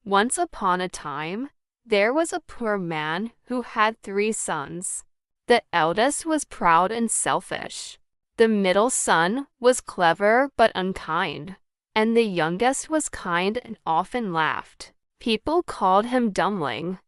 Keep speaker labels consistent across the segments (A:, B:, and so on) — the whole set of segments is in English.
A: Once upon a time, there was a poor man who had 3 sons. The eldest was proud and selfish. The middle son was clever but unkind, and the youngest was kind and often laughed. People called him Dumpling.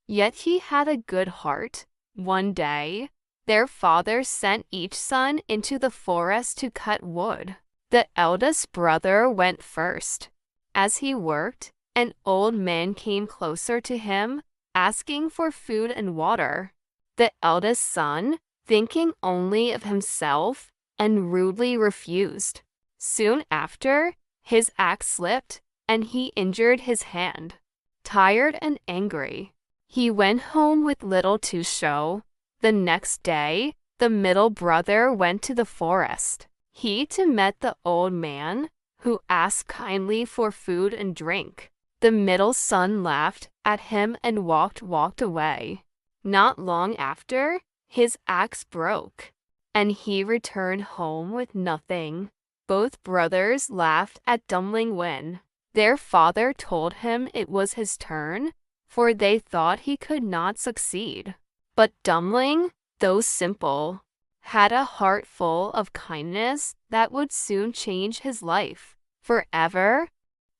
A: Yet he had a good heart. One day, their father sent each son into the forest to cut wood. The eldest brother went first. As he worked, an old man came closer to him, asking for food and water. The eldest son, thinking only of himself, and rudely refused. Soon after, his axe slipped, and he injured his hand. Tired and angry, he went home with little to show. The next day, the middle brother went to the forest. He too met the old man, who asked kindly for food and drink. The middle son laughed at him and walked away. Not long after, his axe broke, and he returned home with nothing. Both brothers laughed at Dumpling when their father told him it was his turn, for they thought he could not succeed. But Dumpling, though simple, had a heart full of kindness that would soon change his life forever.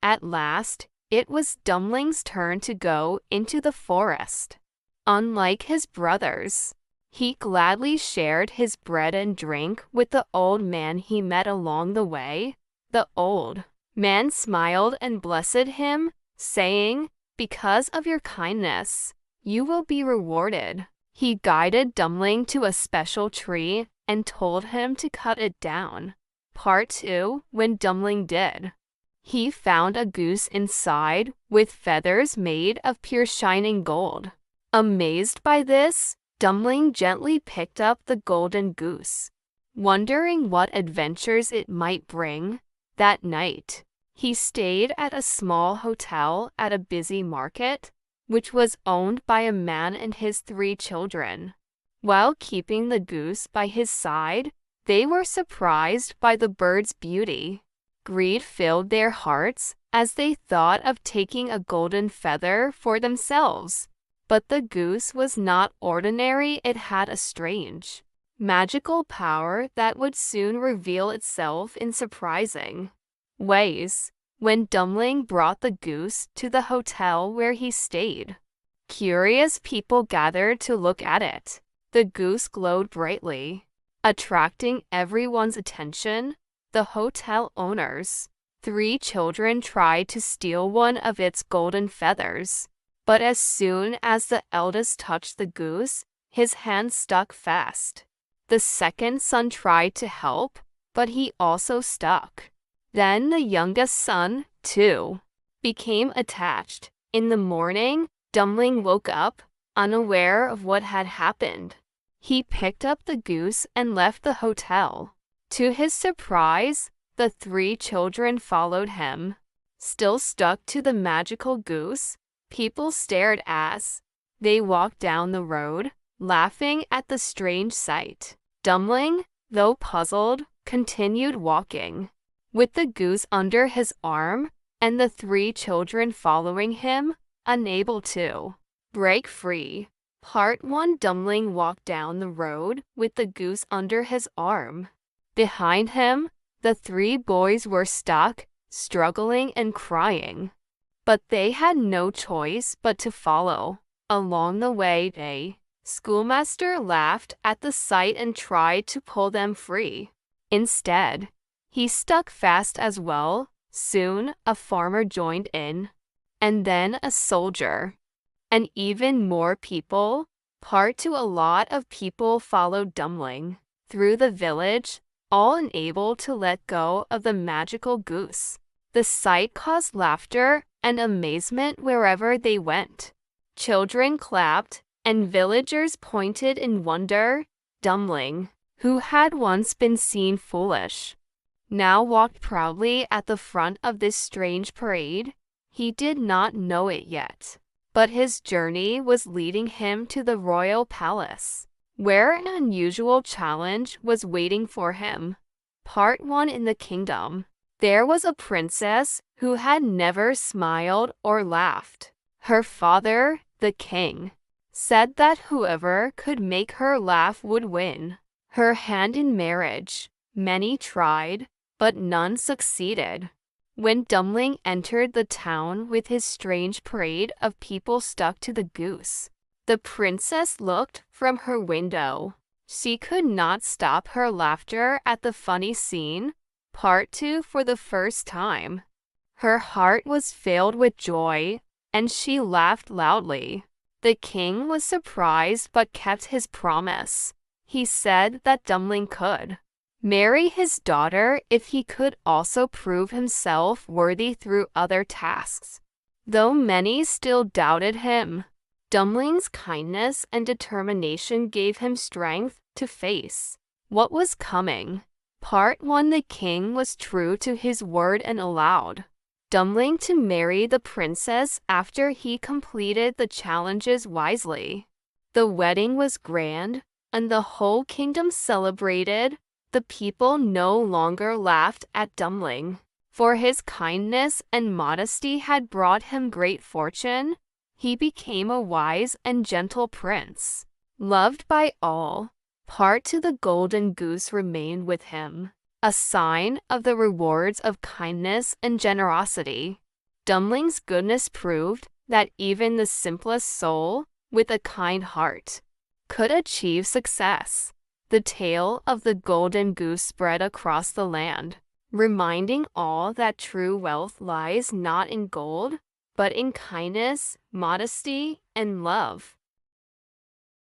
A: At last, it was Dumpling's turn to go into the forest. Unlike his brothers, he gladly shared his bread and drink with the old man he met along the way. The old man smiled and blessed him, saying, "Because of your kindness, you will be rewarded." He guided Dumpling to a special tree and told him to cut it down. Part 2. When Dumpling did, he found a goose inside with feathers made of pure shining gold. Amazed by this, Dumpling gently picked up the golden goose, wondering what adventures it might bring. That night, he stayed at a small hotel at a busy market, which was owned by a man and his 3 children. While keeping the goose by his side, they were surprised by the bird's beauty. Greed filled their hearts as they thought of taking a golden feather for themselves. But the goose was not ordinary. It had a strange, magical power that would soon reveal itself in surprising ways. When Dumpling brought the goose to the hotel where he stayed, curious people gathered to look at it. The goose glowed brightly, attracting everyone's attention. The hotel owner's 3 children tried to steal one of its golden feathers. But as soon as the eldest touched the goose, his hand stuck fast. The second son tried to help, but he also stuck. Then the youngest son, too, became attached. In the morning, Dumpling woke up, unaware of what had happened. He picked up the goose and left the hotel. To his surprise, the 3 children followed him. Still stuck to the magical goose, people stared as they walked down the road, laughing at the strange sight. Dumpling, though puzzled, continued walking, with the goose under his arm, and the 3 children following him, unable to break free. Part 1. Dumpling walked down the road with the goose under his arm. Behind him, the 3 boys were stuck, struggling and crying. But they had no choice but to follow. Along the way, the schoolmaster laughed at the sight and tried to pull them free. Instead, he stuck fast as well. Soon, a farmer joined in, and then a soldier, and even more people. Part 2. A lot of people followed Dumpling through the village, all unable to let go of the magical goose. The sight caused laughter and amazement wherever they went. Children clapped, and villagers pointed in wonder. Dumpling, who had once been seen foolish, now walked proudly at the front of this strange parade. He did not know it yet, but his journey was leading him to the royal palace, where an unusual challenge was waiting for him. Part 1. In the kingdom, There was a princess who had never smiled or laughed. Her father, the king, said that whoever could make her laugh would win her hand in marriage. Many tried, but none succeeded. When Dumpling entered the town with his strange parade of people stuck to the goose, the princess looked from her window. She could not stop her laughter at the funny scene. Part 2 for the first time. Her heart was filled with joy, and she laughed loudly. The king was surprised but kept his promise. He said that Dumpling could marry his daughter if he could also prove himself worthy through other tasks. Though many still doubted him, Dumpling's kindness and determination gave him strength to face what was coming. Part 1. The king was true to his word and allowed Dumpling to marry the princess after he completed the challenges wisely. The wedding was grand, and the whole kingdom celebrated. The people no longer laughed at Dumpling, for his kindness and modesty had brought him great fortune. He became a wise and gentle prince, loved by all. Part 2. The golden goose remained with him, a sign of the rewards of kindness and generosity. Dumpling's goodness proved that even the simplest soul, with a kind heart, could achieve success. The tale of the golden goose spread across the land, reminding all that true wealth lies not in gold, but in kindness, modesty, and love.